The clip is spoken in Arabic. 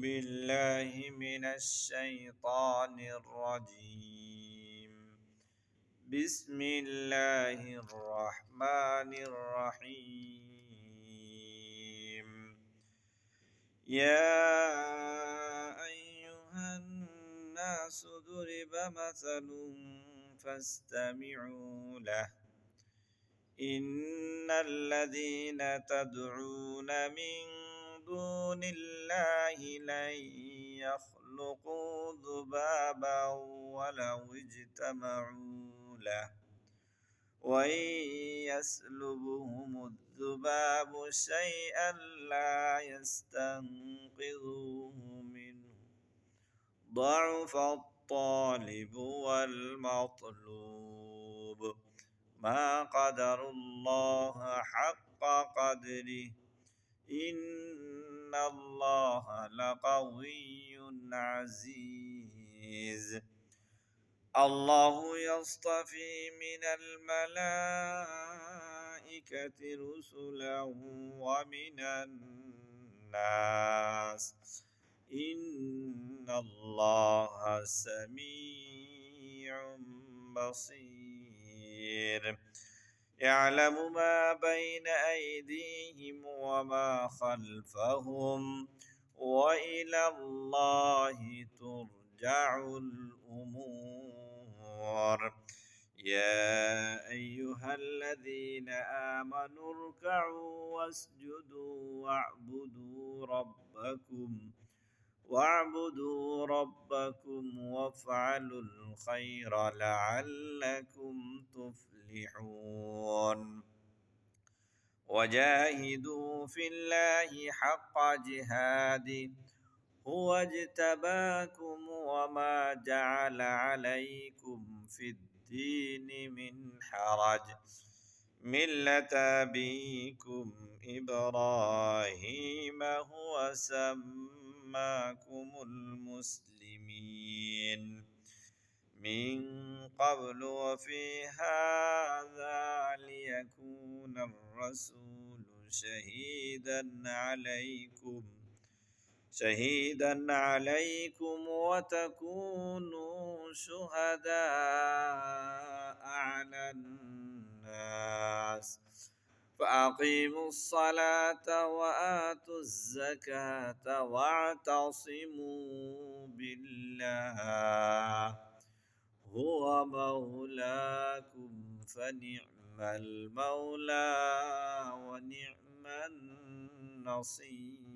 بالله من الشيطان الرجيم. بسم الله الرحمن الرحيم. يا أيها الناس ضرب مثل فاستمعوا له. إن الذين تدعون من دون الله لن يخلقوا ذبابا ولو اجتمعوا له وإن يسلبهم الذباب شيئا لا يستنقذوه منه ضعف الطالب والمطلوب ما قدر الله حق قدره إن الله لقوي عزيز. الله يصطفي من الملائكة رسلا ومن الناس إن الله سميع بصير. يعلم ما بين أيديهم وما خلفهم وإلى الله ترجع الأمور. يا أيها الذين آمنوا اركعوا واسجدوا واعبدوا ربكم وافعلوا الخير لعلكم تفلحون. وجاهدوا في الله حق جهاده هو اجتباكم وما جعل عليكم في الدين من حرج ملة أبيكم إبراهيم هو سماكم المسلمين من قبل وفي هذا ليكون الرسول شهيدا عليكم وتكونوا شهداء على الناس فأقيموا الصلاة وآتوا الزكاة واعتصموا بالله هو مولاكم فنعم المولى ونعم النصير.